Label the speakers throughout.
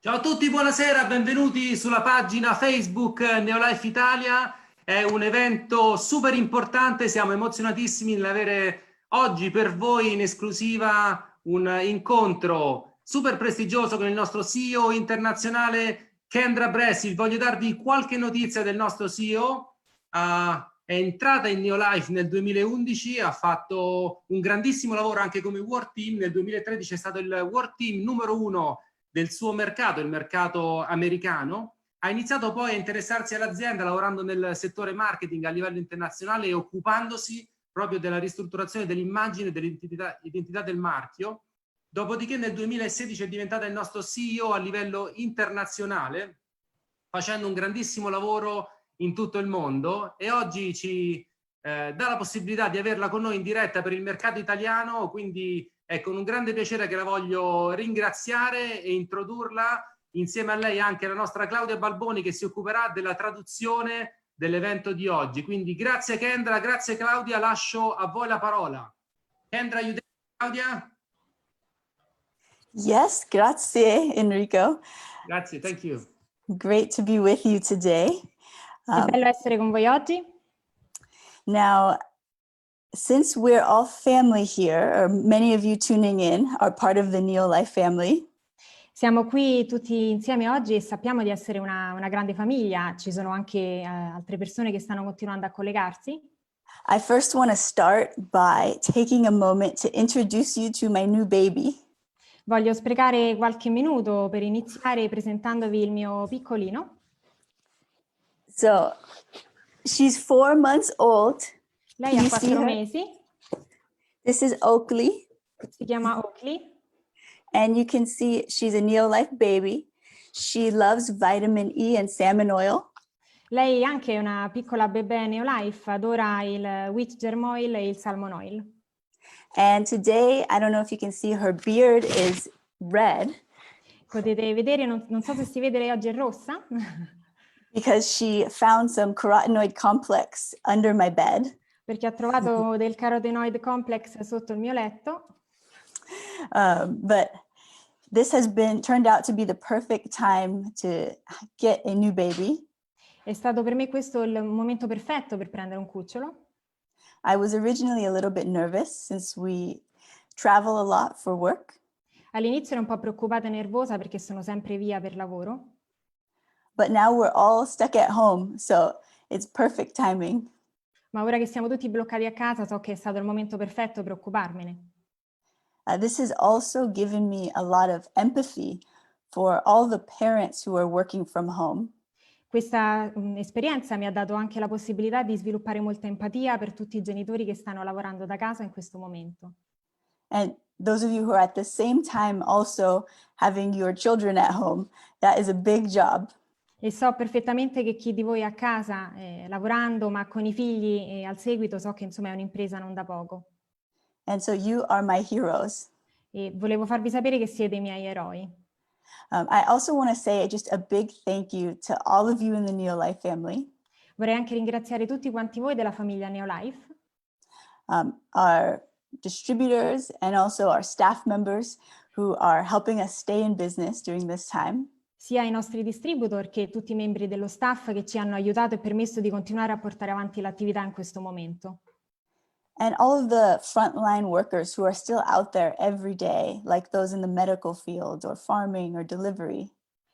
Speaker 1: Ciao a tutti, buonasera, benvenuti sulla pagina Facebook NeoLife Italia. È un evento super importante, siamo emozionatissimi nell'avere oggi per voi in esclusiva un incontro super prestigioso con il nostro CEO internazionale Kendra Bressil. Voglio darvi qualche notizia del nostro CEO. È entrata in NeoLife nel 2011, ha fatto un grandissimo lavoro anche come World Team. Nel 2013 è stato il World Team numero 1 del suo mercato, il mercato americano. Ha iniziato poi a interessarsi all'azienda lavorando nel settore marketing a livello internazionale e occupandosi proprio della ristrutturazione dell'immagine e dell'identità del marchio. Dopodiché nel 2016 è diventata il nostro CEO a livello internazionale, facendo un grandissimo lavoro in tutto il mondo, e oggi ci dà la possibilità di averla con noi in diretta per il mercato italiano. Quindi è con un grande piacere che la voglio ringraziare e introdurla insieme a lei anche la nostra Claudia Balboni, che si occuperà della traduzione dell'evento di oggi. Quindi grazie Kendra, grazie Claudia, lascio a voi la parola. Kendra, you there, Claudia?
Speaker 2: Yes, grazie Enrico.
Speaker 1: Grazie, thank you.
Speaker 2: Great to be with you today.
Speaker 3: È bello essere con voi oggi.
Speaker 2: Now, since we're all family here, or many of you tuning in are part of the NeoLife family.
Speaker 3: Siamo qui tutti insieme oggi e sappiamo di essere una grande famiglia. Ci sono anche altre persone che stanno continuando a collegarsi.
Speaker 2: I first want to start by taking a moment to introduce you to my new baby.
Speaker 3: Voglio sprecare qualche minuto per iniziare presentandovi il mio piccolino.
Speaker 2: So, she's 4 months old.
Speaker 3: Lei ha 4 mesi.
Speaker 2: This is Oakley.
Speaker 3: Si chiama Oakley.
Speaker 2: And you can see she's a NeoLife baby. She loves vitamin E and salmon oil.
Speaker 3: Lei anche è una piccola bebè NeoLife, adora il wheat germ oil e il salmon oil.
Speaker 2: And today, I don't know if you can see, her beard is red.
Speaker 3: Potete vedere, non so se si vede, lei oggi è rossa.
Speaker 2: Because she found some carotenoid complex under my bed.
Speaker 3: Perché ha trovato del carotenoid complex sotto il mio letto.
Speaker 2: But this has turned out to be the perfect time to get a new baby.
Speaker 3: È stato per me questo il momento perfetto per prendere un cucciolo.
Speaker 2: I was originally a little bit nervous since we travel a lot for work.
Speaker 3: All'inizio ero un po' preoccupata e nervosa perché sono sempre via per lavoro.
Speaker 2: But now we're all stuck at home, so it's perfect timing.
Speaker 3: Ma ora che siamo tutti bloccati a casa, so che è stato il momento perfetto per occuparmene.
Speaker 2: This has also given me a lot of empathy for all the parents who are working from home.
Speaker 3: Questa esperienza mi ha dato anche la possibilità di sviluppare molta empatia per tutti i genitori che stanno lavorando da casa in questo momento.
Speaker 2: And those of you who are at the same time also having your children at home, that is a big job.
Speaker 3: E so perfettamente che chi di voi è a casa lavorando, ma con i figli e al seguito, so che insomma è un'impresa non da poco.
Speaker 2: And so you are my heroes.
Speaker 3: E volevo farvi sapere che siete i miei eroi.
Speaker 2: I also want to say just a big thank you to all of you in the NeoLife family.
Speaker 3: Vorrei anche ringraziare tutti quanti voi della famiglia NeoLife.
Speaker 2: Our distributors and also our staff members who are helping us stay in business during this time.
Speaker 3: Sia i nostri distributor che tutti i membri dello staff che ci hanno aiutato e permesso di continuare a portare avanti l'attività in questo momento.
Speaker 2: And all of the frontline workers who are still out there every day, like those in the medical field or farming or delivery.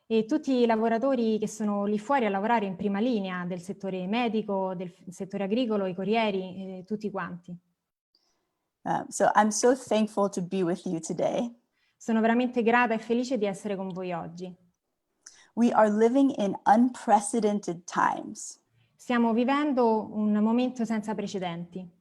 Speaker 3: E tutti i lavoratori che sono lì fuori a lavorare in prima linea del settore medico, del settore agricolo, i corrieri, tutti quanti.
Speaker 2: So I'm so thankful to be with you today.
Speaker 3: Sono veramente grata e felice di essere con voi oggi.
Speaker 2: We are living in unprecedented times.
Speaker 3: Stiamo vivendo un momento senza precedenti.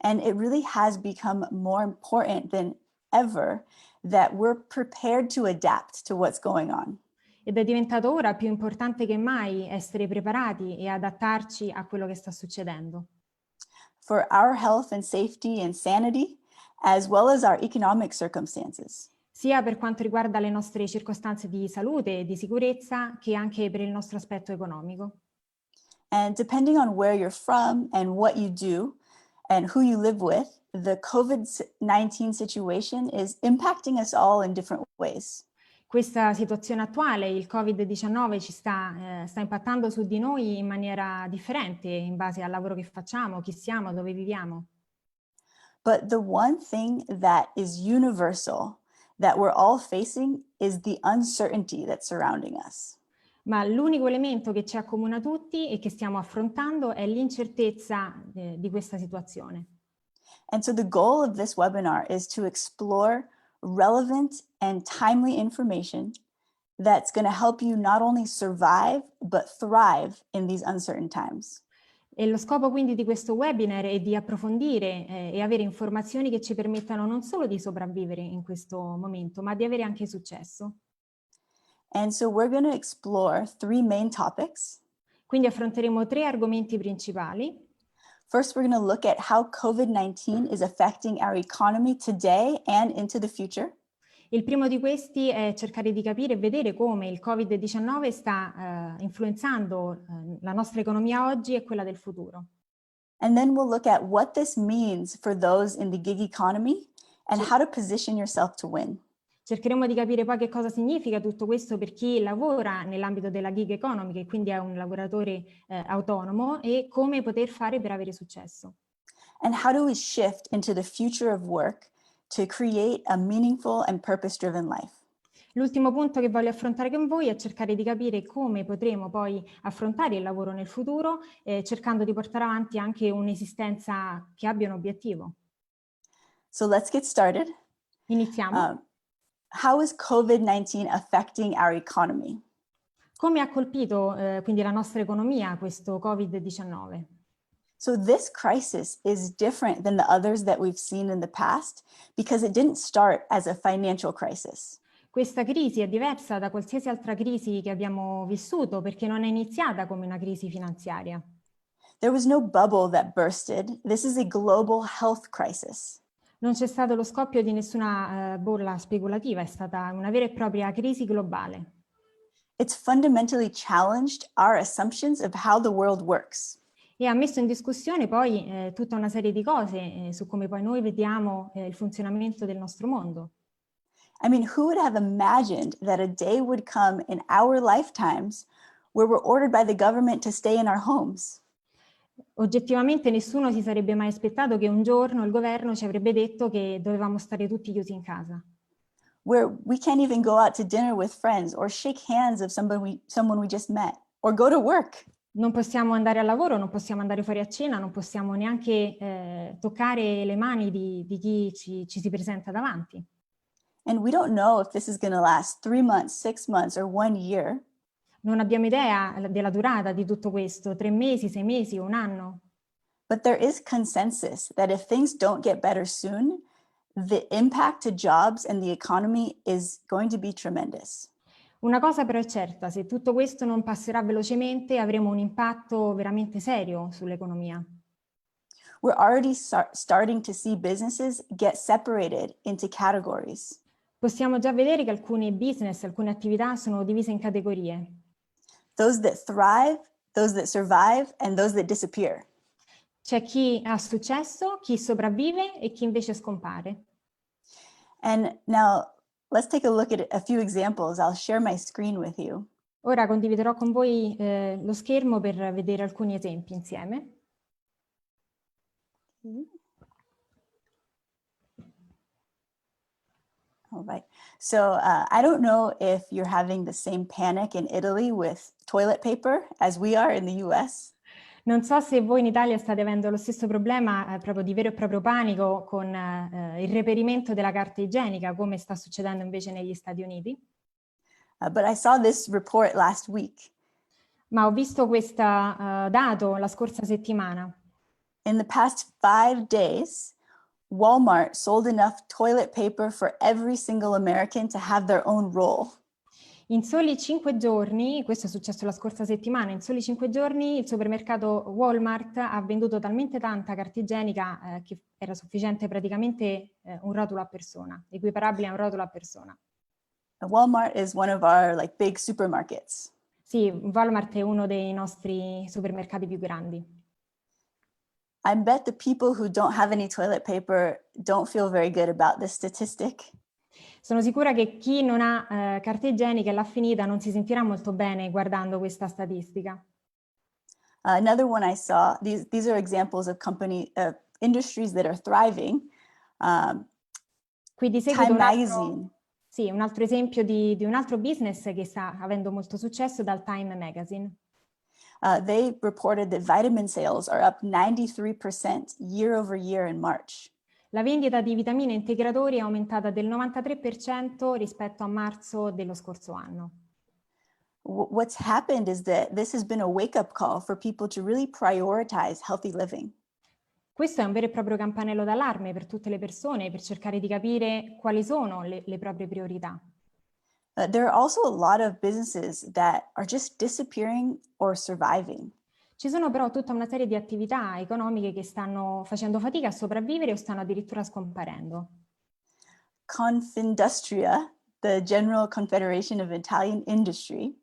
Speaker 2: And it really has become more important than ever that we're prepared to adapt to what's going on.
Speaker 3: Ed è diventato ora più importante che mai essere preparati e adattarci a quello che sta succedendo.
Speaker 2: For our health and safety and sanity, as well as our economic circumstances.
Speaker 3: Sia per quanto riguarda le nostre circostanze di salute e di sicurezza, che anche per il nostro aspetto economico.
Speaker 2: And depending on where you're from and what you do and who you live with, the COVID-19 situation is impacting us all in different ways.
Speaker 3: Questa situazione attuale, il Covid-19, ci sta impattando su di noi in maniera differente in base al lavoro che facciamo, chi siamo, dove viviamo.
Speaker 2: But the one thing that is universal that we're all facing is the uncertainty that's surrounding us.
Speaker 3: Ma l'unico elemento che ci accomuna tutti e che stiamo affrontando è l'incertezza di questa situazione.
Speaker 2: And so the goal of this webinar is to explore relevant and timely information that's going to help you not only survive, but thrive in these uncertain times.
Speaker 3: E lo scopo quindi di questo webinar è di approfondire e avere informazioni che ci permettano non solo di sopravvivere in questo momento, ma di avere anche successo.
Speaker 2: And so we're going to explore three main topics.
Speaker 3: Quindi affronteremo 3 argomenti principali.
Speaker 2: First, we're going to look at how COVID-19 is affecting our economy today and into the future.
Speaker 3: Il primo di questi è cercare di capire e vedere come il Covid-19 sta influenzando la nostra economia oggi e quella del futuro.
Speaker 2: And then we'll look at what this means for those in the gig economy and how to position yourself to win.
Speaker 3: Cercheremo di capire poi che cosa significa tutto questo per chi lavora nell'ambito della gig economy, che quindi è un lavoratore autonomo, e come poter fare per avere successo.
Speaker 2: And how do we shift into the future of work to create a meaningful and purpose-driven life?
Speaker 3: L'ultimo punto che voglio affrontare con voi è cercare di capire come potremo poi affrontare il lavoro nel futuro, cercando di portare avanti anche un'esistenza che abbia un obiettivo.
Speaker 2: So let's get started.
Speaker 3: Iniziamo.
Speaker 2: How is COVID-19 affecting our economy?
Speaker 3: Come ha colpito quindi la nostra economia questo Covid-19?
Speaker 2: So this crisis is different than the others that we've seen in the past because it didn't start as a financial crisis.
Speaker 3: Questa crisi è diversa da qualsiasi altra crisi che abbiamo vissuto perché non è iniziata come una crisi finanziaria.
Speaker 2: There was no bubble that bursted. This is a global health crisis.
Speaker 3: Non c'è stato lo scoppio di nessuna bolla speculativa, è stata una vera e propria crisi globale.
Speaker 2: It's fundamentally challenged our assumptions of how the world works.
Speaker 3: E ha messo in discussione poi tutta una serie di cose su come poi noi vediamo il funzionamento del nostro mondo.
Speaker 2: I mean, who would have imagined that a day would come in our lifetimes where we're ordered by the government to stay in our homes?
Speaker 3: Oggettivamente nessuno si sarebbe mai aspettato che un giorno il governo ci avrebbe detto che dovevamo stare tutti chiusi in casa.
Speaker 2: Where we can't even go out to dinner with friends or shake hands of someone we just met or go to work.
Speaker 3: Non possiamo andare al lavoro, non possiamo andare fuori a cena, non possiamo neanche toccare le mani di chi ci si presenta davanti.
Speaker 2: And we don't know if this is going to last 3 months, 6 months, or 1 year.
Speaker 3: Non abbiamo idea della durata di tutto questo, 3 mesi, 6 mesi, 1 anno.
Speaker 2: But there is consensus that if things don't get better soon, the impact to jobs and the economy is going to be tremendous.
Speaker 3: Una cosa però è certa, se tutto questo non passerà velocemente avremo un impatto veramente serio sull'economia.
Speaker 2: We're already starting to see businesses get separated into categories.
Speaker 3: Possiamo già vedere che alcuni business, alcune attività sono divise in categorie.
Speaker 2: Those that thrive, those that survive, and those that disappear.
Speaker 3: C'è chi ha successo, chi sopravvive e chi invece scompare.
Speaker 2: And now let's take a look at a few examples. I'll share my screen with you.
Speaker 3: Ora condividerò con voi lo schermo per vedere alcuni esempi insieme.
Speaker 2: All right. So I don't know if you're having the same panic in Italy with toilet paper as we are in the US.
Speaker 3: Non so se voi in Italia state avendo lo stesso problema proprio di vero e proprio panico con il reperimento della carta igienica, come sta succedendo invece negli Stati Uniti.
Speaker 2: But I saw this report last week.
Speaker 3: Ma ho visto questo dato la scorsa settimana.
Speaker 2: In the past 5 days, Walmart sold enough toilet paper for every single American to have their own roll.
Speaker 3: In soli 5 giorni, questo è successo la scorsa settimana, in soli 5 giorni il supermercato Walmart ha venduto talmente tanta carta igienica che era sufficiente praticamente un rotolo a persona, equiparabile a un rotolo a persona.
Speaker 2: Walmart is one of our big supermarkets.
Speaker 3: Sì, Walmart è uno dei nostri supermercati più grandi.
Speaker 2: I bet the people who don't have any toilet paper don't feel very good about this statistic.
Speaker 3: Sono sicura che chi non ha carta igienica e l'ha finita non si sentirà molto bene guardando questa statistica.
Speaker 2: Another one I saw, these are examples of industries that are thriving.
Speaker 3: Qui di seguito
Speaker 2: Time Magazine.
Speaker 3: un altro esempio di un altro business che sta avendo molto successo dal Time Magazine.
Speaker 2: They reported that vitamin sales are up 93% year over year in March.
Speaker 3: La vendita di vitamine integratori è aumentata del 93% rispetto a marzo dello scorso anno.
Speaker 2: What's happened is that this has been a wake-up call for people to really prioritize healthy living.
Speaker 3: Questo è un vero e proprio campanello d'allarme per tutte le persone per cercare di capire quali sono le proprie priorità.
Speaker 2: There are also a lot of businesses that are just disappearing or surviving.
Speaker 3: Ci sono però tutta una serie di attività economiche che stanno facendo fatica a sopravvivere o stanno addirittura scomparendo.
Speaker 2: Confindustria, the General Confederation of Italian Industry,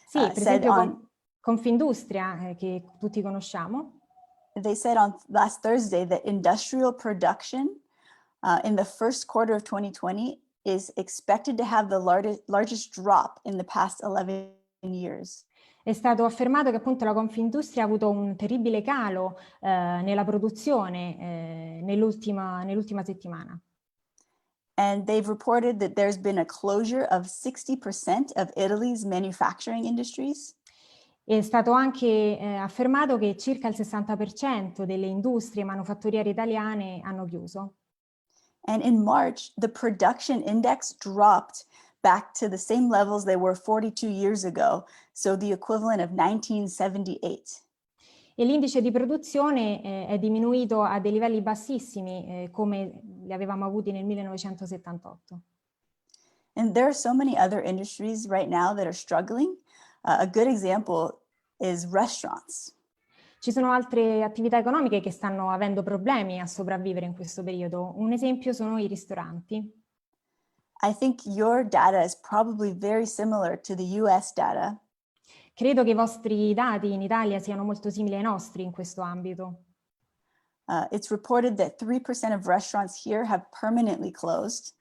Speaker 3: Sì, per
Speaker 2: said
Speaker 3: esempio Confindustria, che tutti conosciamo.
Speaker 2: They said on last Thursday that industrial production in the first quarter of 2020 is expected to have the largest drop in the past 11 years.
Speaker 3: È stato affermato che appunto la Confindustria ha avuto un terribile calo nella produzione nell'ultima settimana.
Speaker 2: And they've reported that there's been a closure of 60% of Italy's manufacturing industries.
Speaker 3: È stato anche affermato che circa il 60% delle industrie manufatturiere italiane hanno chiuso.
Speaker 2: And in March, the production index dropped back to the same levels they were 42 years ago, so the equivalent of 1978.
Speaker 3: E l'indice di produzione è diminuito a dei livelli bassissimi, come li avevamo avuti nel 1978.
Speaker 2: And there are so many other industries right now that are struggling. A good example is restaurants.
Speaker 3: Ci sono altre attività economiche che stanno avendo problemi a sopravvivere in questo periodo. Un esempio sono i ristoranti.
Speaker 2: I think your data is probably very similar to the US data.
Speaker 3: Credo che i vostri dati in Italia siano molto simili ai nostri in questo ambito.
Speaker 2: It's reported that 3% of restaurants here have permanently closed.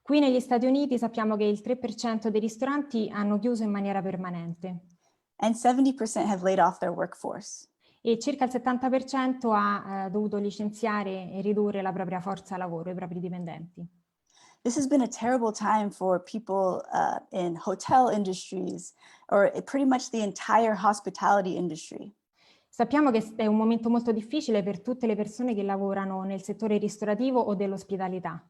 Speaker 3: Qui negli Stati Uniti sappiamo che il 3% dei ristoranti hanno chiuso in maniera permanente.
Speaker 2: And 70% have laid off their workforce.
Speaker 3: E circa il 70% ha dovuto licenziare e ridurre la propria forza lavoro, i propri dipendenti.
Speaker 2: This has been a terrible time for people in hotel industries or pretty much the entire hospitality industry.
Speaker 3: Sappiamo che è un momento molto difficile per tutte le persone che lavorano nel settore ristorativo o dell'ospitalità.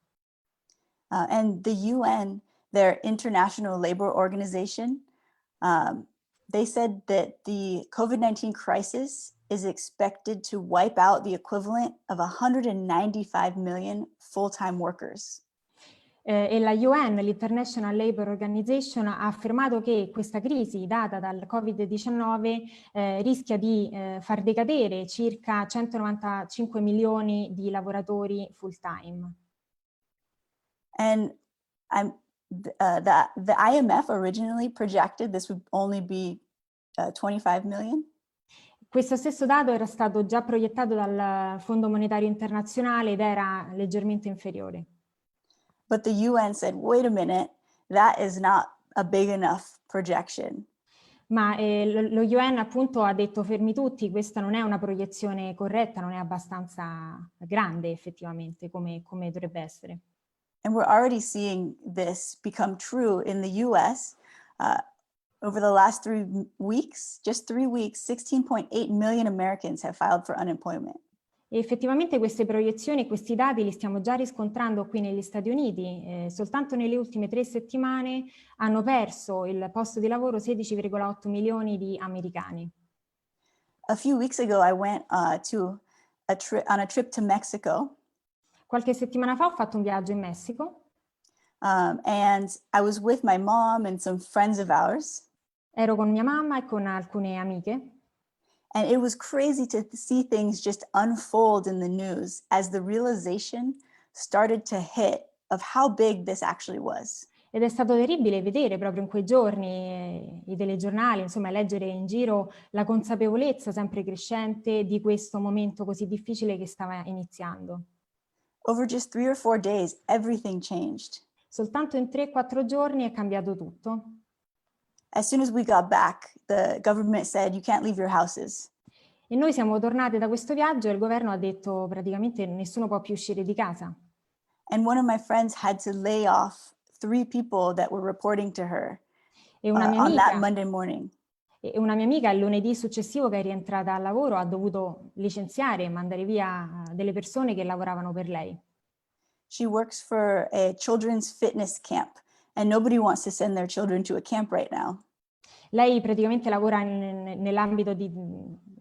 Speaker 2: And the UN, their International Labor Organization, they said that the COVID-19 crisis is expected to wipe out the equivalent of 195 million full-time workers.
Speaker 3: E la UN, l'International Labour Organization, ha affermato che questa crisi data dal Covid-19 rischia di far decadere circa 195 milioni di lavoratori full-time.
Speaker 2: And the IMF originally projected this would only be 25 million.
Speaker 3: Questo stesso dato era stato già proiettato dal Fondo Monetario Internazionale ed era leggermente inferiore.
Speaker 2: But the UN said, wait a minute, that is not a big enough projection.
Speaker 3: Ma lo UN appunto ha detto fermi tutti, questa non è una proiezione corretta, non è abbastanza grande effettivamente come dovrebbe essere.
Speaker 2: And we're already seeing this become true in the US. Over the last 3 weeks, just 3 weeks, 16.8 million Americans have filed for unemployment.
Speaker 3: E effettivamente queste proiezioni e questi dati li stiamo già riscontrando qui negli Stati Uniti. Soltanto nelle ultime 3 settimane hanno perso il posto di lavoro 16,8 milioni di americani.
Speaker 2: A few weeks ago, I went on a trip to Mexico.
Speaker 3: Qualche settimana fa ho fatto un viaggio in Messico.
Speaker 2: And I was with my mom and some friends of ours.
Speaker 3: Ero con mia mamma e con alcune amiche.
Speaker 2: And it was crazy to see things just unfold in the news as the realization started to hit of how big this actually was.
Speaker 3: Ed è stato terribile vedere proprio in quei giorni i telegiornali, insomma, leggere in giro la consapevolezza sempre crescente di questo momento così difficile che stava iniziando.
Speaker 2: Over just 3 or 4 days, everything changed.
Speaker 3: Soltanto in 3-4 giorni è cambiato tutto.
Speaker 2: As soon as we got back, the government said, you can't leave your houses.
Speaker 3: E noi siamo tornate da questo viaggio e il governo ha detto praticamente nessuno può più uscire di casa.
Speaker 2: And one of my friends had to lay off 3 people that were reporting to her
Speaker 3: E una mia
Speaker 2: on that
Speaker 3: amica,
Speaker 2: Monday morning.
Speaker 3: il lunedì successivo che è rientrata al lavoro ha dovuto licenziare e mandare via delle persone che lavoravano per lei.
Speaker 2: She works for a children's fitness camp, and nobody wants to send their children to a camp right now.
Speaker 3: Lei praticamente lavora nell'ambito di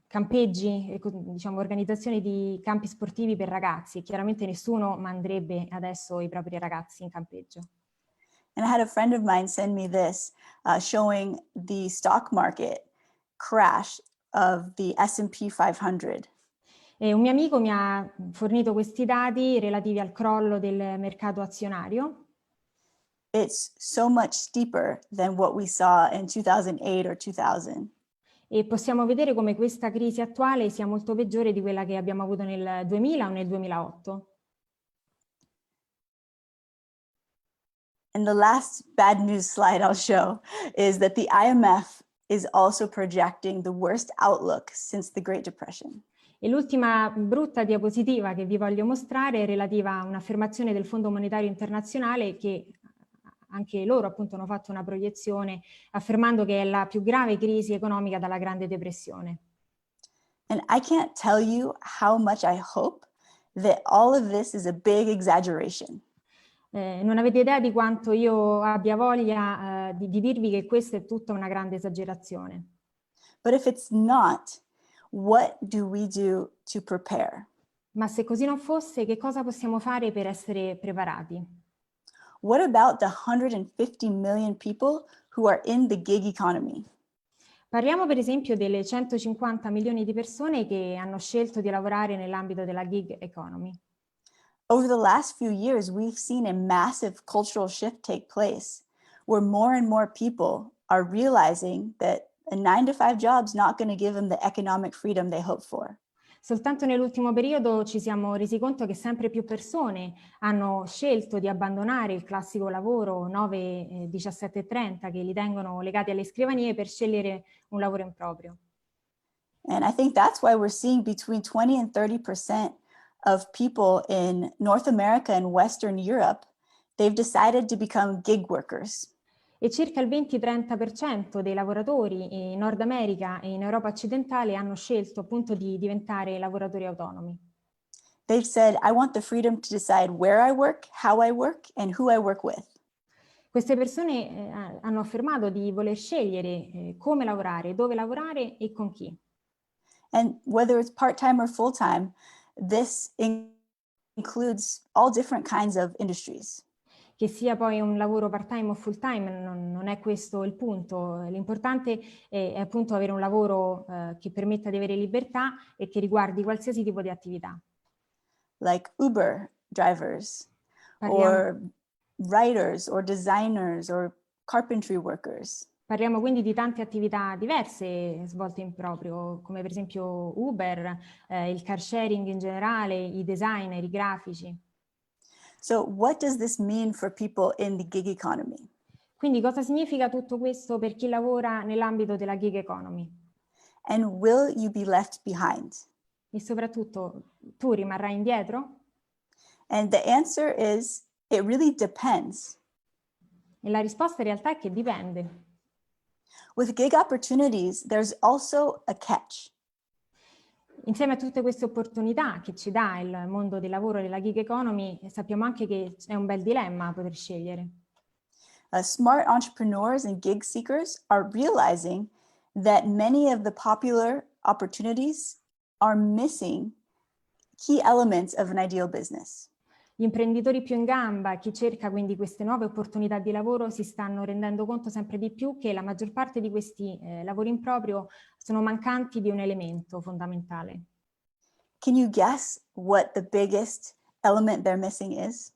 Speaker 3: campeggi, diciamo organizzazione di campi sportivi per ragazzi. Chiaramente nessuno manderebbe adesso i propri ragazzi in campeggio.
Speaker 2: And I had a friend of mine send me this, showing the stock market crash of the S&P 500.
Speaker 3: E un mio amico mi ha fornito questi dati relativi al crollo del mercato azionario.
Speaker 2: It's so much steeper than what we saw in 2008 or 2000.
Speaker 3: E possiamo vedere come questa crisi attuale sia molto peggiore di quella che abbiamo avuto nel 2000 o nel 2008.
Speaker 2: And the last bad news slide I'll show is that the IMF is also projecting the worst outlook since the Great Depression.
Speaker 3: E l'ultima brutta diapositiva che vi voglio mostrare è relativa a un'affermazione del Fondo Monetario Internazionale che anche loro appunto hanno fatto una proiezione affermando che è la più grave crisi economica dalla Grande Depressione.
Speaker 2: And I can't tell you how much I hope that all of this is a big exaggeration.
Speaker 3: Non avete idea di quanto io abbia voglia di dirvi che questa è tutta una grande esagerazione.
Speaker 2: But if it's not, what do we do to prepare?
Speaker 3: Ma se così non fosse, che cosa possiamo fare per essere preparati?
Speaker 2: What about the 150 million people who are in the gig economy?
Speaker 3: Parliamo per esempio delle 150 milioni di persone che hanno scelto di lavorare nell'ambito della gig economy.
Speaker 2: Over the last few years, we've seen a massive cultural shift take place where more and more people are realizing that a 9-to-5 job is not going to give them the economic freedom they hope for.
Speaker 3: Soltanto nell'ultimo periodo ci siamo resi conto che sempre più persone hanno scelto di abbandonare il classico lavoro 9, 17 e 30 che li tengono legati alle scrivanie per scegliere un lavoro in proprio.
Speaker 2: And I think that's why we're seeing between 20 and 30% of people in North America and Western Europe, they've decided to become gig workers.
Speaker 3: E circa il 20-30% dei lavoratori in Nord America e in Europa occidentale hanno scelto appunto di diventare lavoratori autonomi.
Speaker 2: They've said, I want the freedom to decide where I work, how I work, and who I work with.
Speaker 3: Queste persone hanno affermato di voler scegliere come lavorare, dove lavorare e con chi.
Speaker 2: And whether it's part-time or full-time, this includes all different kinds of industries.
Speaker 3: Che sia poi un lavoro part-time o full-time non è questo il punto. L'importante è appunto avere un lavoro che permetta di avere libertà e che riguardi qualsiasi tipo di attività.
Speaker 2: Like Uber drivers, or writers, or designers, or carpentry workers.
Speaker 3: Parliamo quindi di tante attività diverse svolte in proprio, come per esempio Uber, il car sharing in generale, i designer, i grafici.
Speaker 2: So what does this mean for people in the gig economy?
Speaker 3: Quindi cosa significa tutto questo per chi lavora nell'ambito della gig economy?
Speaker 2: And will you be left behind?
Speaker 3: E soprattutto, tu rimarrai indietro?
Speaker 2: And the answer is, it really depends.
Speaker 3: E la risposta in realtà è che dipende.
Speaker 2: With gig opportunities, there's also a catch.
Speaker 3: Insieme a tutte queste opportunità che ci dà il mondo del lavoro e della gig economy, sappiamo anche che è un bel dilemma poter scegliere.
Speaker 2: Smart entrepreneurs and gig seekers are realizing that many of the popular opportunities are missing key elements of an ideal business.
Speaker 3: Gli imprenditori più in gamba, chi cerca quindi queste nuove opportunità di lavoro, si stanno rendendo conto sempre di più che la maggior parte di questi lavori in proprio sono mancanti di un elemento fondamentale.
Speaker 2: Can you guess what the biggest element they're missing is?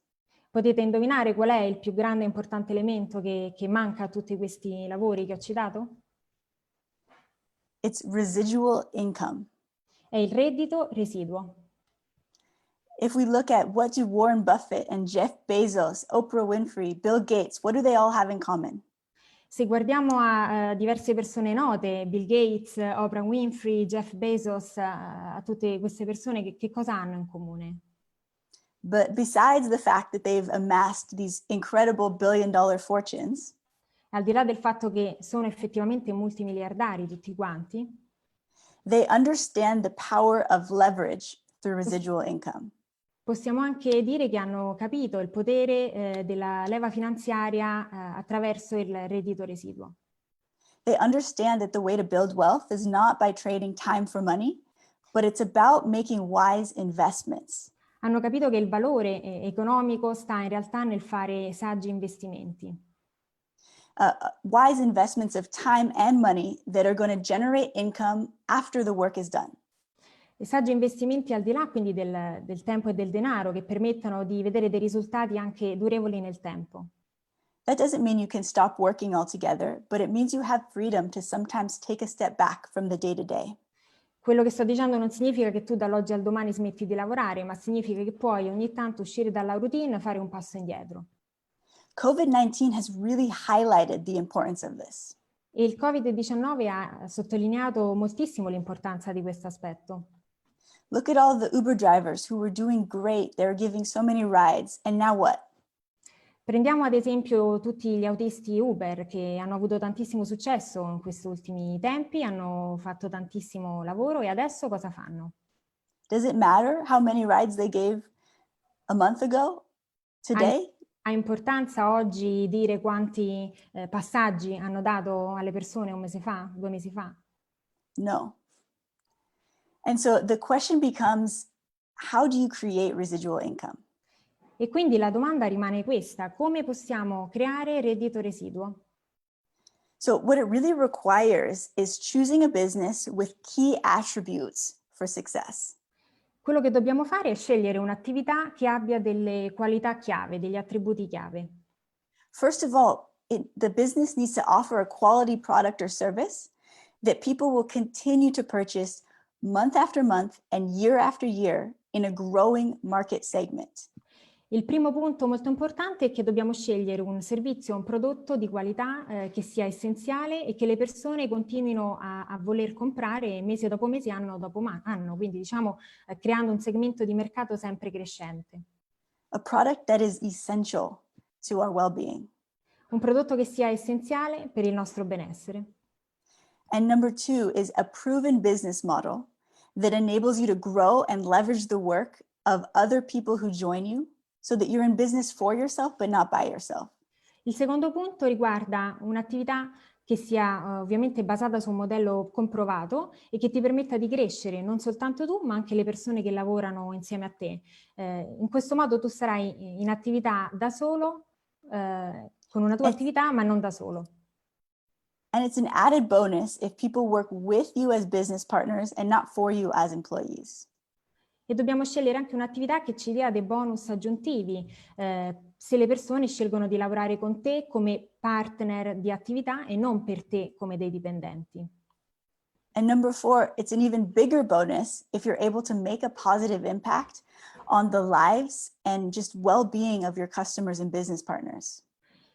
Speaker 3: Potete indovinare qual è il più grande e importante elemento che manca a tutti questi lavori che ho citato?
Speaker 2: It's residual income.
Speaker 3: È il reddito residuo.
Speaker 2: If we look at what do Warren Buffett and Jeff Bezos, Oprah Winfrey, Bill Gates, what do they all have in common?
Speaker 3: Se guardiamo a diverse persone note, Bill Gates, Oprah Winfrey, Jeff Bezos, a tutte queste persone, che cosa hanno in comune?
Speaker 2: But besides the fact that they've amassed these incredible billion-dollar fortunes,
Speaker 3: Al di là del fatto che sono effettivamente multimiliardari tutti quanti,
Speaker 2: they understand the power of leverage through residual income.
Speaker 3: possiamo anche dire che hanno capito il potere della leva finanziaria attraverso il reddito residuo.
Speaker 2: They understand that the way to build wealth is not by trading time for money, but it's about making wise investments.
Speaker 3: Hanno capito che il valore economico sta in realtà nel fare saggi investimenti.
Speaker 2: Wise investments of time and money that are going to generate income after the work is done.
Speaker 3: E saggi investimenti al di là quindi del tempo e del denaro, che permettano di vedere dei risultati anche durevoli nel tempo.
Speaker 2: That doesn't mean you can stop working altogether, but it means you have freedom to sometimes take a step back from the day-to-day.
Speaker 3: Quello che sto dicendo non significa che tu dall'oggi al domani smetti di lavorare, ma significa che puoi ogni tanto uscire dalla routine e fare un passo indietro.
Speaker 2: COVID-19 has really highlighted the importance of this.
Speaker 3: E il Covid-19 ha sottolineato moltissimo l'importanza di questo aspetto.
Speaker 2: Look at all the Uber drivers who were doing great. They were giving so many rides. And now what?
Speaker 3: Prendiamo ad esempio tutti gli autisti Uber che hanno avuto tantissimo successo in questi ultimi tempi, hanno fatto tantissimo lavoro e adesso cosa fanno?
Speaker 2: Does it matter how many rides they gave a month ago? Today?
Speaker 3: Ha importanza oggi dire quanti passaggi hanno dato alle persone un mese fa, 2 mesi fa?
Speaker 2: No. And so the question becomes, how do you create residual income?
Speaker 3: E quindi la domanda rimane questa: come possiamo creare reddito residuo?
Speaker 2: So what it really requires is choosing a business with key attributes for success.
Speaker 3: Quello che dobbiamo fare è scegliere un'attività che abbia delle qualità chiave, degli attributi chiave.
Speaker 2: First of all, the business needs to offer a quality product or service that people will continue to purchase month after month and year after year in a growing market segment.
Speaker 3: Il primo punto molto importante è che dobbiamo scegliere un servizio o un prodotto di qualità che sia essenziale e che le persone continuino a voler comprare mese dopo mese, anno dopo anno, quindi diciamo creando un segmento di mercato sempre crescente.
Speaker 2: A product that is essential to our well-being.
Speaker 3: Un prodotto che sia essenziale per il nostro benessere.
Speaker 2: And number 2 is a proven business model that enables you to grow and leverage the work of other people who join you, so that you're in business for yourself, but not by yourself.
Speaker 3: Il secondo punto riguarda un'attività che sia ovviamente basata su un modello comprovato e che ti permetta di crescere non soltanto tu, ma anche le persone che lavorano insieme a te. In questo modo tu sarai in attività da solo, con una tua attività, ma non da solo.
Speaker 2: And it's an added bonus if people work with you as business partners and not for you as employees.
Speaker 3: E dobbiamo scegliere anche un'attività che ci dia dei bonus aggiuntivi, se le persone scelgono di lavorare con te come partner di attività e non per te come dei dipendenti.
Speaker 2: And number 4, it's an even bigger bonus if you're able to make a positive impact on the lives and just well-being of your customers and business partners.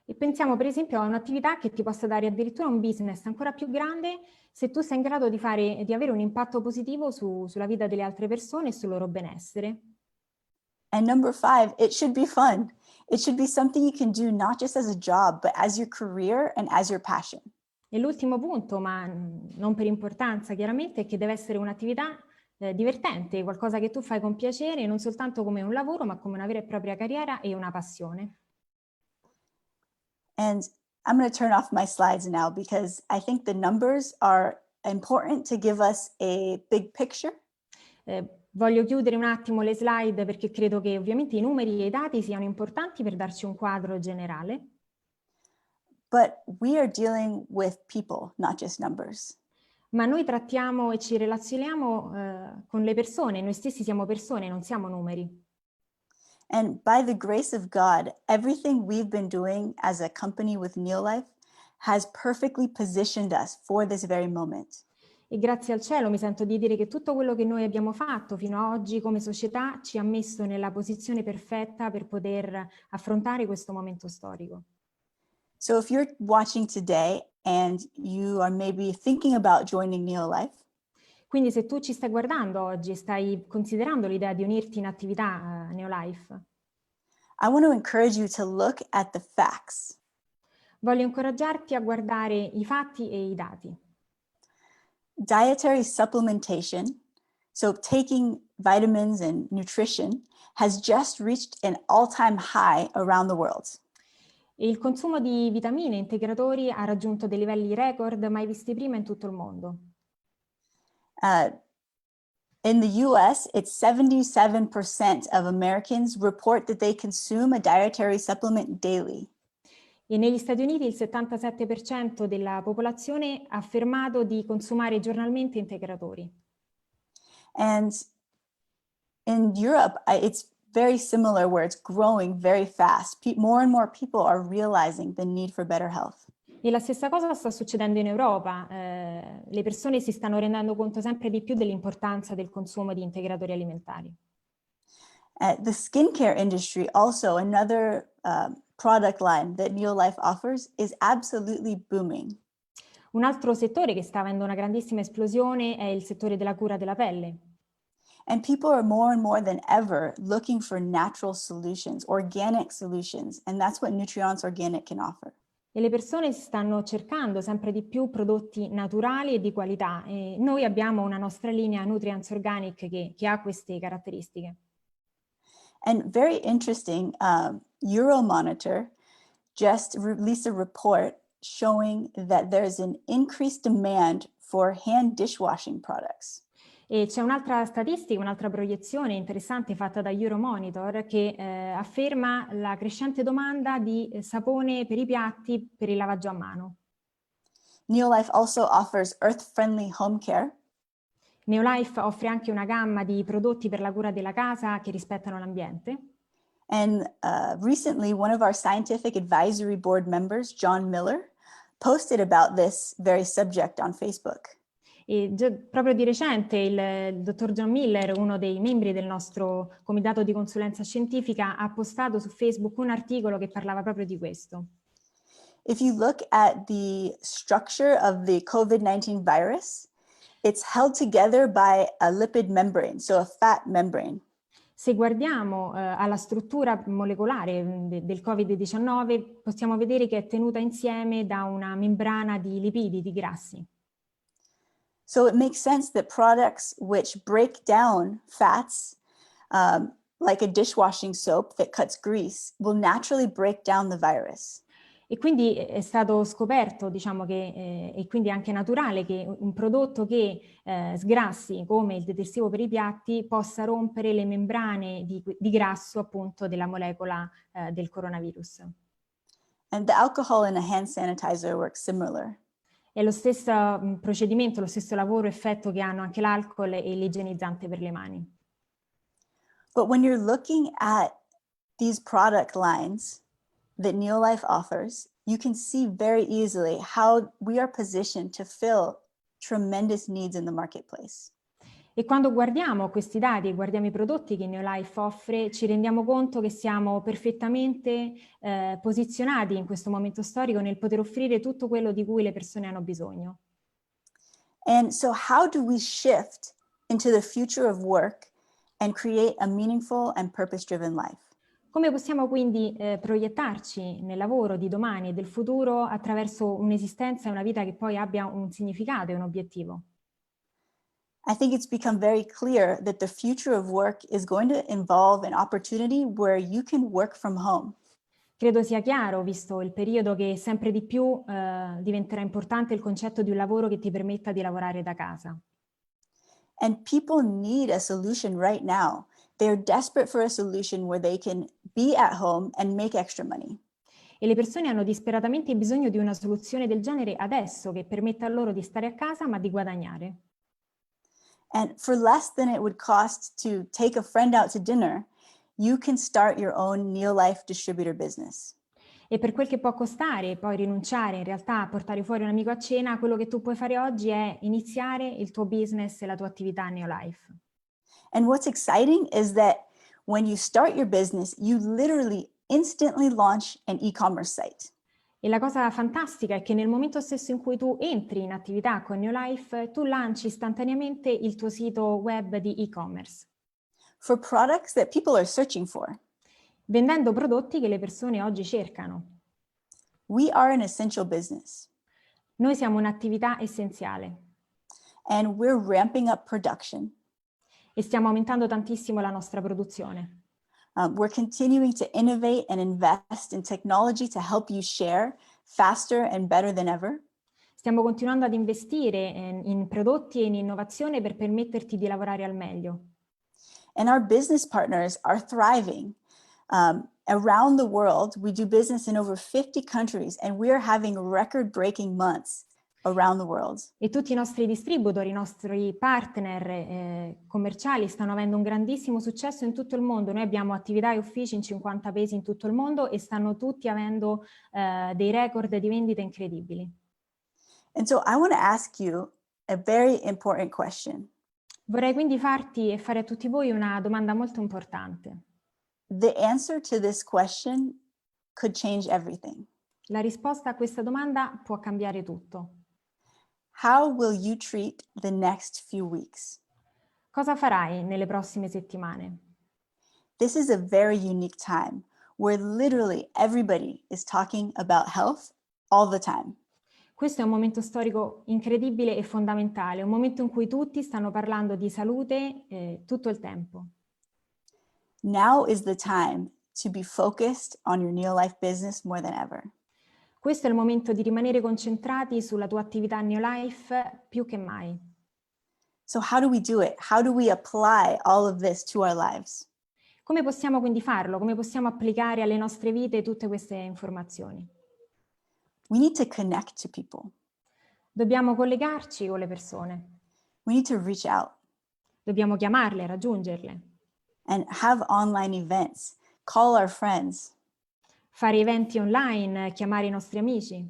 Speaker 3: E pensiamo per esempio a un'attività che ti possa dare addirittura un business ancora più grande se tu sei in grado di avere un impatto positivo sulla vita delle altre persone e sul loro benessere.
Speaker 2: And number 5, it should be fun. It should be something you can do not just as a job, but as your career and as your passion.
Speaker 3: E l'ultimo punto, ma non per importanza chiaramente, è che deve essere un'attività divertente, qualcosa che tu fai con piacere, non soltanto come un lavoro, ma come una vera e propria carriera e una passione.
Speaker 2: And I'm going to turn off my slides now because I think the numbers are important to give us a big picture.
Speaker 3: Voglio chiudere un attimo le slide perché credo che ovviamente i numeri e i dati siano importanti per darci un quadro generale.
Speaker 2: But we are dealing with people, not just numbers.
Speaker 3: Ma noi trattiamo e ci relazioniamo con le persone, noi stessi siamo persone, non siamo numeri.
Speaker 2: And by the grace of God, everything we've been doing as a company with NeoLife has perfectly positioned us for this very moment.
Speaker 3: E grazie al cielo mi sento di dire che tutto quello che noi abbiamo fatto fino ad oggi come società ci ha messo nella posizione perfetta per poter affrontare questo momento storico.
Speaker 2: So if you're watching today and you are maybe thinking about joining NeoLife,
Speaker 3: Quindi se tu ci stai guardando oggi e stai considerando l'idea di unirti in attività NeoLife,
Speaker 2: I want to encourage you to look at the facts.
Speaker 3: voglio incoraggiarti a guardare i fatti e i dati.
Speaker 2: Dietary supplementation, so taking vitamins and nutrition, has just reached an all-time high around the world.
Speaker 3: E il consumo di vitamine e integratori ha raggiunto dei livelli record mai visti prima in tutto il mondo.
Speaker 2: In the US, it's 77% of Americans report that they consume a dietary supplement daily.
Speaker 3: E negli Stati Uniti il 77% della popolazione ha affermato di consumare giornalmente integratori.
Speaker 2: And in Europe, it's very similar where it's growing very fast. More and more people are realizing the need for better health.
Speaker 3: E la stessa cosa sta succedendo in Europa. Le persone si stanno rendendo conto sempre di più dell'importanza del consumo di integratori alimentari.
Speaker 2: The skincare industry, also another product line that NeoLife offers, is absolutely booming.
Speaker 3: Un altro settore che sta avendo una grandissima esplosione è il settore della cura della pelle.
Speaker 2: And people are more and more than ever looking for natural solutions, organic solutions, and that's what Nutrients Organic can offer.
Speaker 3: E le persone stanno cercando sempre di più prodotti naturali e di qualità. E noi abbiamo una nostra linea Nutrients Organic che ha queste caratteristiche.
Speaker 2: And very interesting, Euromonitor just released a report showing that there's an increased demand for hand dishwashing products.
Speaker 3: E c'è un'altra statistica, un'altra proiezione interessante fatta da Euromonitor che afferma la crescente domanda di sapone per i piatti per il lavaggio a mano.
Speaker 2: NeoLife also offers earth-friendly home care.
Speaker 3: NeoLife offre anche una gamma di prodotti per la cura della casa che rispettano l'ambiente.
Speaker 2: And recently, one of our scientific advisory board members, John Miller, posted about this very subject on Facebook.
Speaker 3: E proprio di recente il dottor John Miller, uno dei membri del nostro comitato di consulenza scientifica, ha postato su Facebook un articolo che parlava proprio di questo.
Speaker 2: If you look at the structure of the COVID-19 virus, it's held together by a lipid membrane, so a fat membrane.
Speaker 3: Se guardiamo alla struttura molecolare del Covid-19, possiamo vedere che è tenuta insieme da una membrana di lipidi, di grassi.
Speaker 2: So it makes sense that products which break down fats, like a dishwashing soap that cuts grease, will naturally break down the virus.
Speaker 3: E quindi è stato scoperto, diciamo che, e quindi è anche naturale che un prodotto che sgrassi come il detersivo per i piatti possa rompere le membrane di grasso appunto della molecola del coronavirus.
Speaker 2: And the alcohol in a hand sanitizer works similar.
Speaker 3: È lo stesso procedimento, lo stesso lavoro, effetto che hanno anche l'alcol e l'igienizzante per le mani.
Speaker 2: But when you're looking at these product lines that NeoLife offers, you can see very easily how we are positioned to fill tremendous needs in the marketplace.
Speaker 3: E quando guardiamo questi dati e guardiamo i prodotti che NeoLife offre, ci rendiamo conto che siamo perfettamente posizionati in questo momento storico nel poter offrire tutto quello di cui le persone hanno bisogno.
Speaker 2: And so how do we shift into the future of work and create a meaningful and purpose-driven life?
Speaker 3: Come possiamo quindi proiettarci nel lavoro di domani e del futuro attraverso un'esistenza e una vita che poi abbia un significato e un obiettivo?
Speaker 2: I think it's become very clear that the future of work is going to involve an opportunity where you can work from home.
Speaker 3: Credo sia chiaro, visto il periodo, che sempre di più diventerà importante il concetto di un lavoro che ti permetta di lavorare da casa.
Speaker 2: And people need a solution right now. They're desperate for a solution where they can be at home and make extra money.
Speaker 3: E le persone hanno disperatamente bisogno di una soluzione del genere adesso, che permetta loro di stare a casa ma di guadagnare.
Speaker 2: And for less than it would cost to take a friend out to dinner, you can start your own NeoLife distributor business.
Speaker 3: E per quel che può costare e poi rinunciare, in realtà portare fuori un amico a cena, quello che tu puoi fare oggi è iniziare il tuo business e la tua attività NeoLife.
Speaker 2: And what's exciting is that when you start your business, you literally instantly launch an e-commerce site.
Speaker 3: E la cosa fantastica è che nel momento stesso in cui tu entri in attività con NeoLife, tu lanci istantaneamente il tuo sito web di e-commerce,
Speaker 2: For products that people are searching for.
Speaker 3: vendendo prodotti che le persone oggi cercano.
Speaker 2: We are an essential business,
Speaker 3: Noi siamo un'attività essenziale
Speaker 2: and we're ramping up production.
Speaker 3: e stiamo aumentando tantissimo la nostra produzione.
Speaker 2: We're continuing to innovate and invest in technology to help you share faster and better than ever.
Speaker 3: Stiamo continuando ad investire in prodotti e in innovazione per permetterti di lavorare al meglio.
Speaker 2: And our business partners are thriving. Around the world, we do business in over 50 countries, and we are having record-breaking months around the world.
Speaker 3: E tutti i nostri distributor, i nostri partner commerciali stanno avendo un grandissimo successo in tutto il mondo. Noi abbiamo attività e uffici in 50 paesi in tutto il mondo e stanno tutti avendo dei record di vendite incredibili.
Speaker 2: And so I want to ask you a very important question.
Speaker 3: Vorrei quindi farti e fare a tutti voi una domanda molto importante.
Speaker 2: The answer to this question could change everything.
Speaker 3: La risposta a questa domanda può cambiare tutto.
Speaker 2: How will you treat the next few weeks?
Speaker 3: Cosa farai nelle prossime settimane?
Speaker 2: This is a very unique time where literally everybody is talking about health all the time.
Speaker 3: Questo è un momento storico incredibile e fondamentale, un momento in cui tutti stanno parlando di salute tutto il tempo.
Speaker 2: Now is the time to be focused on your NeoLife business more than ever.
Speaker 3: Questo è il momento di rimanere concentrati sulla tua attività NeoLife più che mai.
Speaker 2: So how do we do it? How do we apply all of this to our lives?
Speaker 3: Come possiamo quindi farlo? Come possiamo applicare alle nostre vite tutte queste informazioni?
Speaker 2: We need to connect to people.
Speaker 3: Dobbiamo collegarci con le persone.
Speaker 2: We need to reach out
Speaker 3: Dobbiamo chiamarle, raggiungerle.
Speaker 2: and have online events, call our friends.
Speaker 3: Fare eventi online, chiamare i nostri amici.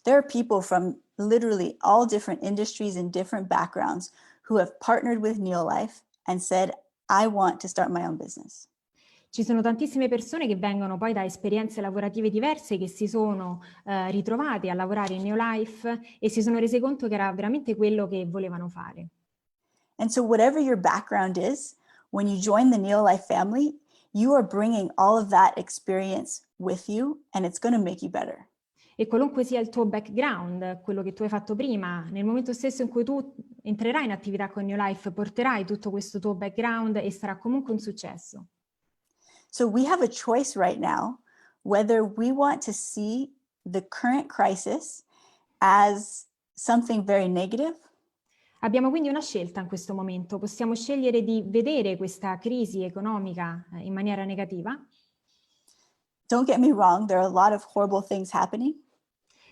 Speaker 2: There are people from literally all different industries and different backgrounds who have partnered with NeoLife and said, I want to start my own business.
Speaker 3: Ci sono tantissime persone che vengono poi da esperienze lavorative diverse, che si sono ritrovate a lavorare in NeoLife e si sono rese conto che era veramente quello che volevano fare.
Speaker 2: And so whatever your background is, when you join the NeoLife family, you are bringing all of that experience with you and it's going to make you better.
Speaker 3: E qualunque sia il tuo background, quello che tu hai fatto prima, nel momento stesso in cui tu entrerai in attività con NeoLife, porterai tutto questo tuo background e sarà comunque un successo.
Speaker 2: So we have a choice right now whether we want to see the current crisis as something very negative.
Speaker 3: Abbiamo quindi una scelta in questo momento. Possiamo scegliere di vedere questa crisi economica in maniera negativa.
Speaker 2: Don't get me wrong, there are a lot of horrible things happening.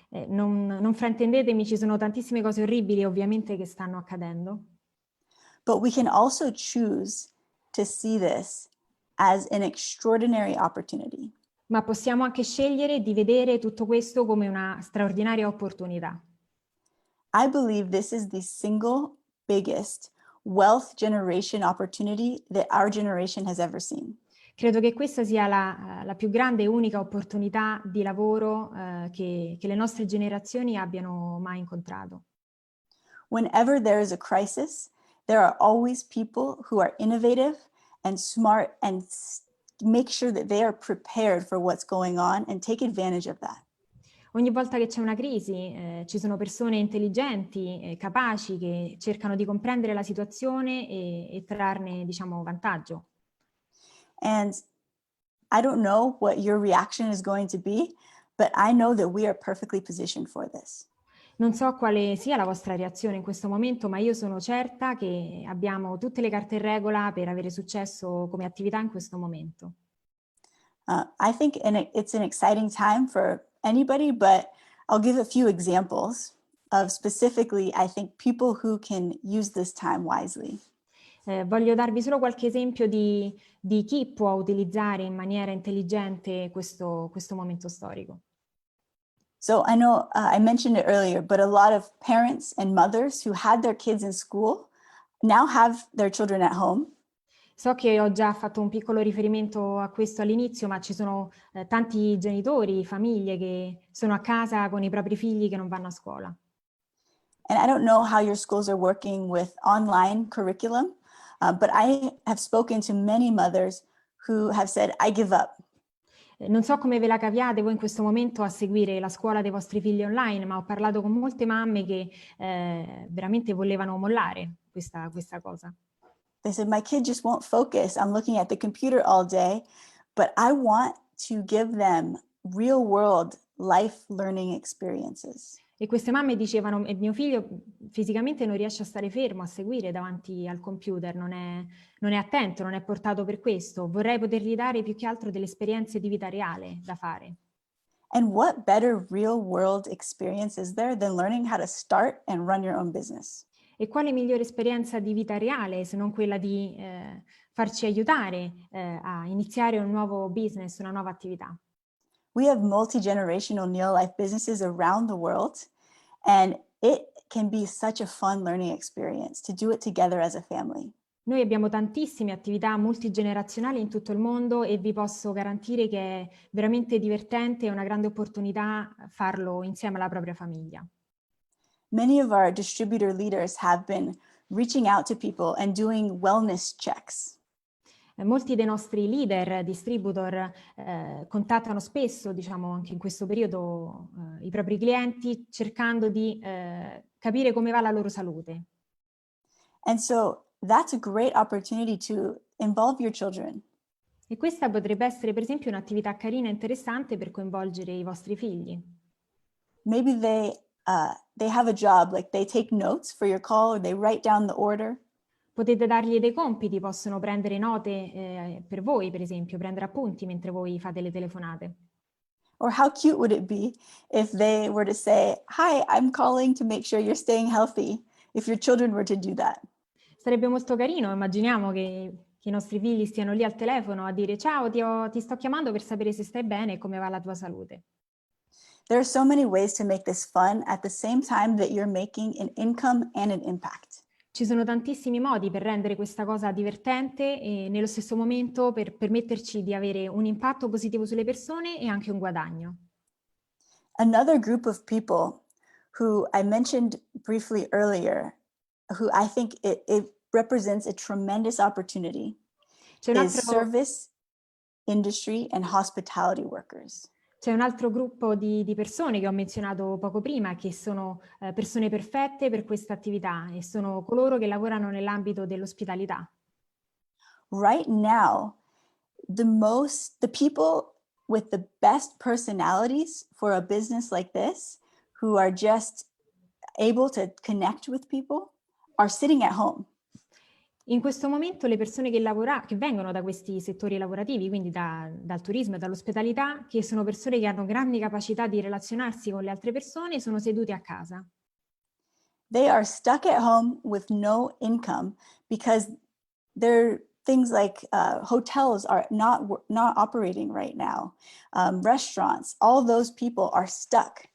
Speaker 3: Non fraintendetemi, ci sono tantissime cose orribili ovviamente che stanno accadendo.
Speaker 2: But we can also choose to see this as an extraordinary opportunity.
Speaker 3: Ma possiamo anche scegliere di vedere tutto questo come una straordinaria opportunità.
Speaker 2: I believe this is the single biggest wealth generation opportunity that our generation has ever seen.
Speaker 3: Credo che questa sia la più grande e unica opportunità di lavoro che le nostre generazioni abbiano mai incontrato.
Speaker 2: Whenever there is a crisis, there are always people who are innovative and smart and make sure that they are prepared for what's going on and take advantage of that.
Speaker 3: Ogni volta che c'è una crisi ci sono persone intelligenti, capaci, che cercano di comprendere la situazione e trarne, diciamo, vantaggio.
Speaker 2: And I don't know what your reaction is going to be, but I know that we are perfectly positioned for this.
Speaker 3: Non so quale sia la vostra reazione in questo momento, ma io sono certa che abbiamo tutte le carte in regola per avere successo come attività in questo momento.
Speaker 2: I think it's an exciting time for anybody, but I'll give a few examples of specifically, I think, people who can use this time wisely.
Speaker 3: Voglio darvi solo qualche esempio di chi può utilizzare in maniera intelligente questo momento storico.
Speaker 2: So I know I mentioned it earlier, but a lot of parents and mothers who had their kids in school now have their children at home.
Speaker 3: So che ho già fatto un piccolo riferimento a questo all'inizio, ma ci sono tanti genitori, famiglie che sono a casa con i propri figli che non vanno a scuola.
Speaker 2: And I don't know how your schools are working with online curriculum, but I have spoken to many mothers who have said, I give up.
Speaker 3: Non so come ve la caviate voi in questo momento a seguire la scuola dei vostri figli online, ma ho parlato con molte mamme che veramente volevano mollare questa cosa.
Speaker 2: They said, my kid just won't focus. I'm looking at the computer all day, but I want to give them real world life learning experiences.
Speaker 3: E queste mamme dicevano, mio figlio fisicamente non riesce a stare fermo, a seguire davanti al computer, non è attento, non è portato per questo. Vorrei potergli dare più che altro delle esperienze di vita reale da fare.
Speaker 2: And what better real world experience is there than learning how to start and run your own business?
Speaker 3: E quale migliore esperienza di vita reale se non quella di farci aiutare a iniziare un nuovo business, una nuova attività?
Speaker 2: We have multi-generational NeoLife businesses around the world, and it can be such a fun learning experience to do it together as a family.
Speaker 3: Noi abbiamo tantissime attività multigenerazionali in tutto il mondo e vi posso garantire che è veramente divertente e una grande opportunità farlo insieme alla propria famiglia.
Speaker 2: Many of our distributor leaders have been reaching out to people and doing wellness checks.
Speaker 3: Molti dei nostri leader, distributor, contattano spesso, diciamo anche in questo periodo, i propri clienti cercando di capire come va la loro salute.
Speaker 2: And so that's a great opportunity to involve your children.
Speaker 3: E questa potrebbe essere per esempio un'attività carina e interessante per coinvolgere i vostri figli.
Speaker 2: Maybe they have a job, like they take notes for your call or they write down the order.
Speaker 3: Potete dargli dei compiti, possono prendere note per voi, per esempio, prendere appunti mentre voi fate le telefonate.
Speaker 2: Or how cute would it be if they were to say, hi, I'm calling to make sure you're staying healthy, if your children were to do that.
Speaker 3: Sarebbe molto carino, immaginiamo che i nostri figli stiano lì al telefono a dire ciao, ti sto chiamando per sapere se stai bene e come va la tua salute.
Speaker 2: There are so many ways to make this fun at the same time that you're making an income and an impact.
Speaker 3: Ci sono tantissimi modi per rendere questa cosa divertente e nello stesso momento per permetterci di avere un impatto positivo sulle persone e anche un guadagno.
Speaker 2: Another group of people who I mentioned briefly earlier, who I think it represents a tremendous opportunity,
Speaker 3: C'è un
Speaker 2: is
Speaker 3: altro,
Speaker 2: service industry and hospitality workers.
Speaker 3: c'è un altro gruppo di persone che ho menzionato poco prima, che sono persone perfette per questa attività e sono coloro che lavorano nell'ambito dell'ospitalità.
Speaker 2: Right now, the people with the best personalities for a business like this, who are just able to connect with people, are sitting at home.
Speaker 3: In questo momento le persone che vengono da questi settori lavorativi, quindi dal turismo e dall'ospitalità, che sono persone che hanno grandi capacità di relazionarsi con le altre persone, sono sedute a casa.
Speaker 2: They are stuck at home with no income because things like hotels are not operating right now. Restaurants, all those people are stuck.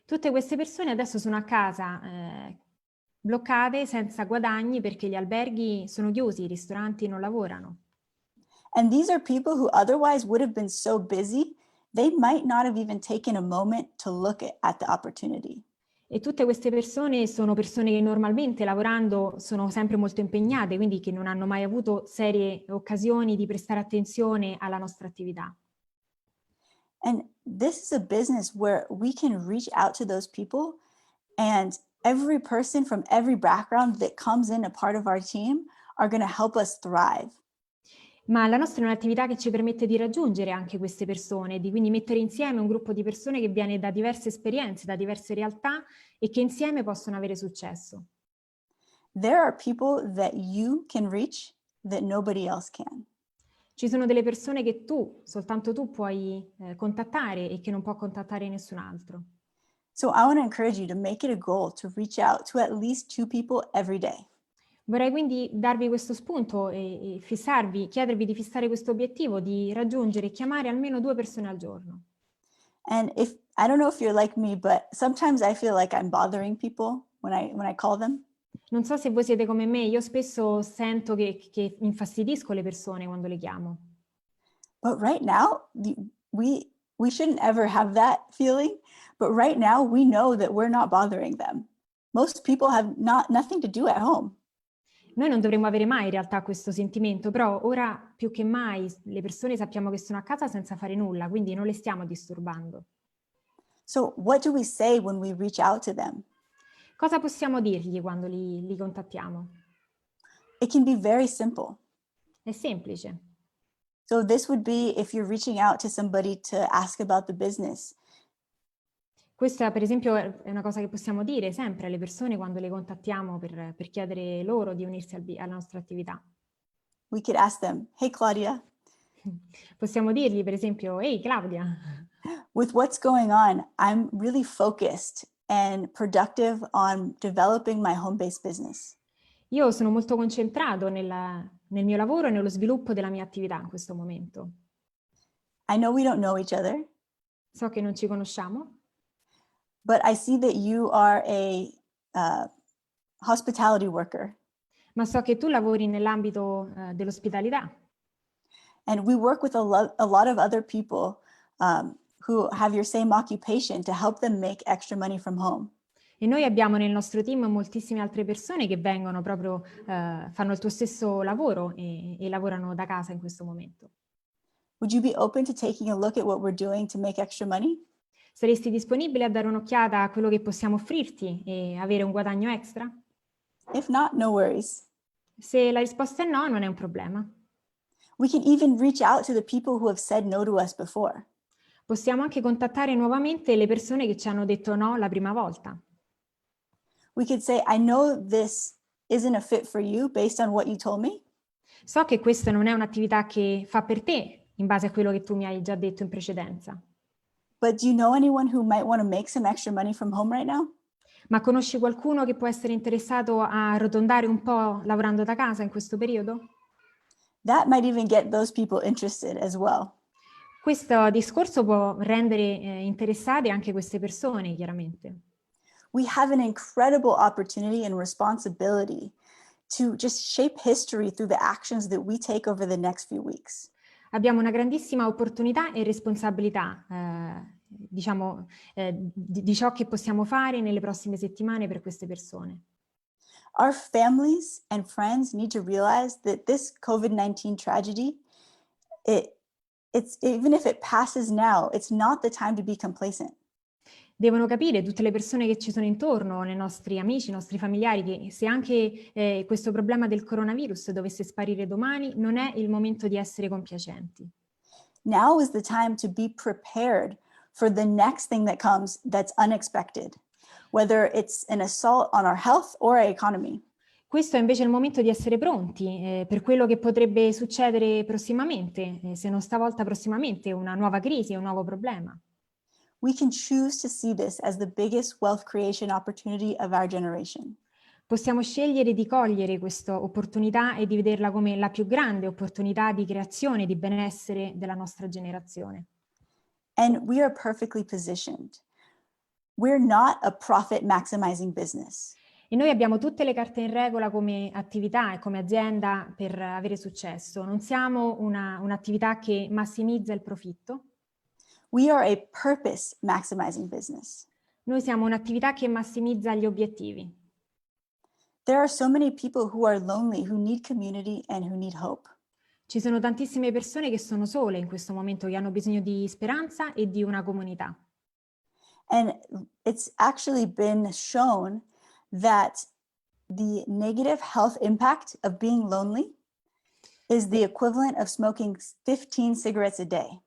Speaker 3: Tutte queste persone adesso sono a casa bloccate senza guadagni perché gli alberghi sono chiusi, i ristoranti non lavorano.
Speaker 2: And these are people who otherwise would have been so busy, they might not have even taken a moment to look at the opportunity.
Speaker 3: E tutte queste persone sono persone che normalmente lavorando sono sempre molto impegnate, quindi che non hanno mai avuto serie occasioni di prestare attenzione alla nostra attività.
Speaker 2: And this is a business where we can reach out to those people, and every person from every background that comes in a part of our team are going to help us thrive.
Speaker 3: Ma la nostra è un'attività che ci permette di raggiungere anche queste persone, di quindi mettere insieme un gruppo di persone che viene da diverse esperienze, da diverse realtà e che insieme possono avere successo.
Speaker 2: There are people that you can reach that nobody else can.
Speaker 3: Ci sono delle persone che soltanto tu puoi contattare e che non può contattare nessun altro.
Speaker 2: So I want to encourage you to make it a goal to reach out to at least 2 people every day.
Speaker 3: Vorrei quindi darvi questo spunto e chiedervi di fissare questo obiettivo, di raggiungere e chiamare almeno 2 persone al giorno.
Speaker 2: And if I don't know if you're like me, but sometimes I feel like I'm bothering people when I call them.
Speaker 3: Non so se voi siete come me, io spesso sento che infastidisco le persone quando le chiamo.
Speaker 2: But right now, we shouldn't ever have that feeling. But right now, we know that we're not bothering them. Most people have nothing to do at home.
Speaker 3: Noi non dovremmo avere mai in realtà questo sentimento, però ora più che mai le persone sappiamo che sono a casa senza fare nulla, quindi non le stiamo disturbando.
Speaker 2: So what do we say when we reach out to them?
Speaker 3: Cosa possiamo dirgli quando li contattiamo?
Speaker 2: It can be very simple.
Speaker 3: È semplice.
Speaker 2: So this would be if you're reaching out to somebody to ask about the business.
Speaker 3: Questa per esempio è una cosa che possiamo dire sempre alle persone quando le contattiamo per chiedere loro di unirsi alla nostra attività.
Speaker 2: We could ask them, hey, Claudia,
Speaker 3: Possiamo dirgli per esempio, ehi Claudia,
Speaker 2: with what's going on, I'm really focused and productive on developing my home-based business.
Speaker 3: io sono molto concentrato nel mio lavoro e nello sviluppo della mia attività in questo momento.
Speaker 2: I know we don't know each other,
Speaker 3: So che non ci conosciamo,
Speaker 2: but I see that you are a hospitality worker,
Speaker 3: ma so che tu lavori nell'ambito dell'ospitalità
Speaker 2: and we work with a lot of other people who have your same occupation to help them make extra money from home.
Speaker 3: e noi abbiamo nel nostro team moltissime altre persone che vengono proprio, fanno il tuo stesso lavoro e lavorano da casa in questo momento.
Speaker 2: Would you be open to taking a look at what we're doing to make extra money?
Speaker 3: Saresti disponibile a dare un'occhiata a quello che possiamo offrirti e avere un guadagno extra?
Speaker 2: If not, no worries.
Speaker 3: Se la risposta è no, non è un problema.
Speaker 2: We can even reach out to the people who have said no to us before.
Speaker 3: Possiamo anche contattare nuovamente le persone che ci hanno detto no la prima volta.
Speaker 2: We could say, I know this isn't a fit for you based on what you told me,
Speaker 3: So che questa non è un'attività che fa per te, in base a quello che tu mi hai già detto in precedenza.
Speaker 2: but do you know anyone who might want to make some extra money from home right now?
Speaker 3: Ma conosci qualcuno che può essere interessato a arrotondare un po' lavorando da casa in questo periodo?
Speaker 2: That might even get those people interested as well.
Speaker 3: Questo discorso può rendere interessate anche queste persone, chiaramente.
Speaker 2: We have an incredible opportunity and responsibility to just shape history through the actions that we take over the next few weeks.
Speaker 3: Abbiamo una grandissima opportunità e responsabilità, di ciò che possiamo fare nelle prossime settimane per queste persone.
Speaker 2: Our families and friends need to realize that this COVID-19 tragedy, it's even if it passes now, it's not the time to be complacent.
Speaker 3: Devono capire tutte le persone che ci sono intorno, i nostri amici, i nostri familiari, che se anche questo problema del coronavirus dovesse sparire domani, non è il momento di essere compiacenti.
Speaker 2: Now is the time to be prepared for the next thing that comes that's unexpected, whether it's an assault on our health or our economy.
Speaker 3: Questo è invece il momento di essere pronti per quello che potrebbe succedere prossimamente, se non stavolta prossimamente, una nuova crisi, un nuovo problema.
Speaker 2: We can choose to see this as the biggest wealth creation opportunity of our generation.
Speaker 3: Possiamo scegliere di cogliere questa opportunità e di vederla come la più grande opportunità di creazione, di benessere della nostra generazione.
Speaker 2: And we are perfectly positioned. We're not a profit maximizing business.
Speaker 3: E noi abbiamo tutte le carte in regola come attività e come azienda per avere successo. Non siamo un'attività che massimizza il profitto.
Speaker 2: We are a purpose maximizing business.
Speaker 3: Noi siamo un'attività che massimizza gli obiettivi.
Speaker 2: There are so many people who are lonely, who need community and who need hope.
Speaker 3: Ci sono tantissime persone che sono sole in questo momento, che hanno bisogno di speranza e di una comunità.
Speaker 2: And it's actually been shown that the negative health impact of being lonely is the equivalent of smoking 15 cigarettes a day.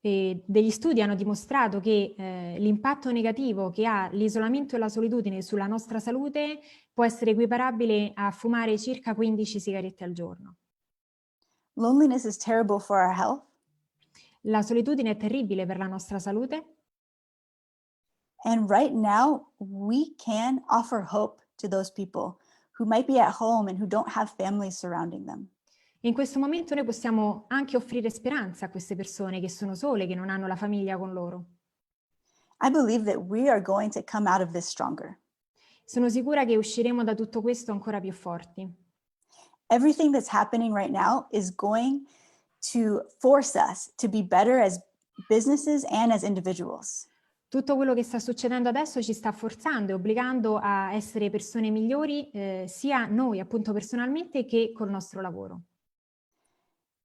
Speaker 3: E degli studi hanno dimostrato che l'impatto negativo che ha l'isolamento e la solitudine sulla nostra salute può essere equiparabile a fumare circa 15 sigarette al giorno.
Speaker 2: Loneliness is terrible for our health.
Speaker 3: La solitudine è terribile per la nostra salute.
Speaker 2: And right now, we can offer hope to those people who might be at home and who don't have families surrounding them.
Speaker 3: In questo momento noi possiamo anche offrire speranza a queste persone che sono sole, che non hanno la famiglia con loro.
Speaker 2: I believe that we are going to come out of this stronger.
Speaker 3: Sono sicura che usciremo da tutto questo ancora più forti.
Speaker 2: Everything that's happening right now is going to force us to be better as businesses and as individuals.
Speaker 3: Tutto quello che sta succedendo adesso ci sta forzando e obbligando a essere persone migliori, sia noi appunto personalmente che col nostro lavoro.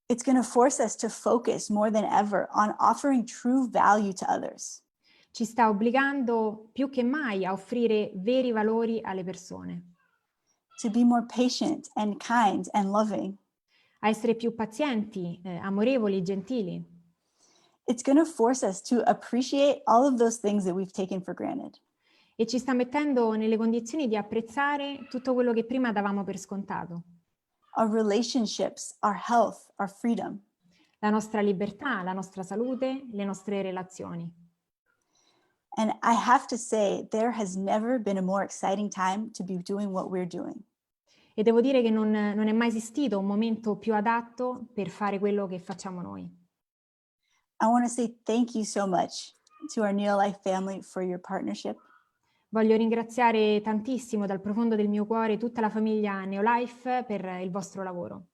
Speaker 2: It's going to force us to focus more than ever on offering true value to others.
Speaker 3: Ci sta obbligando più che mai a offrire veri valori alle persone,
Speaker 2: To be more patient and kind and loving.
Speaker 3: a essere più pazienti, amorevoli, gentili.
Speaker 2: It's going to force us to appreciate all of those things that we've taken for granted.
Speaker 3: E ci sta mettendo nelle condizioni di apprezzare tutto quello che prima davamo per scontato.
Speaker 2: Our relationships, our health, our freedom.
Speaker 3: La nostra libertà, la nostra salute, le nostre relazioni.
Speaker 2: And I have to say, there has never been a more exciting time to be doing what we're doing.
Speaker 3: E devo dire che non è mai esistito un momento più adatto per fare quello che facciamo noi.
Speaker 2: I want to say thank you so much to our NeoLife family for your partnership.
Speaker 3: Voglio ringraziare tantissimo dal profondo del mio cuore tutta la famiglia NeoLife per il vostro lavoro.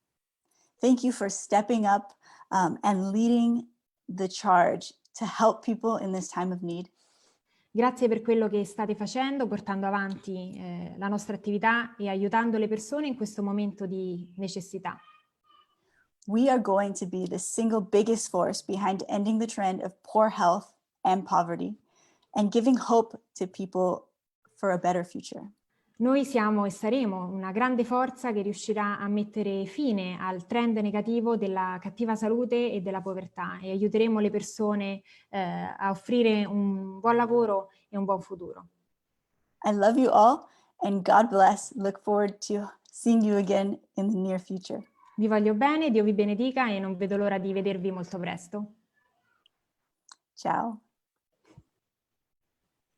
Speaker 2: Thank you for stepping up and leading the charge to help people in this time of need.
Speaker 3: Grazie per quello che state facendo, portando avanti la nostra attività e aiutando le persone in questo momento di necessità.
Speaker 2: We are going to be the single biggest force behind ending the trend of poor health and poverty and giving hope to people for a better future.
Speaker 3: Noi siamo e saremo una grande forza che riuscirà a mettere fine al trend negativo della cattiva salute e della povertà e aiuteremo le persone a offrire un buon lavoro e un buon futuro.
Speaker 2: I love you all and God bless. Look forward to seeing you again in the near future.
Speaker 3: Vi voglio bene, Dio vi benedica e non vedo l'ora di vedervi molto presto.
Speaker 2: Ciao.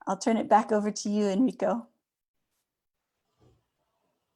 Speaker 2: I'll turn it back over to you, Enrico.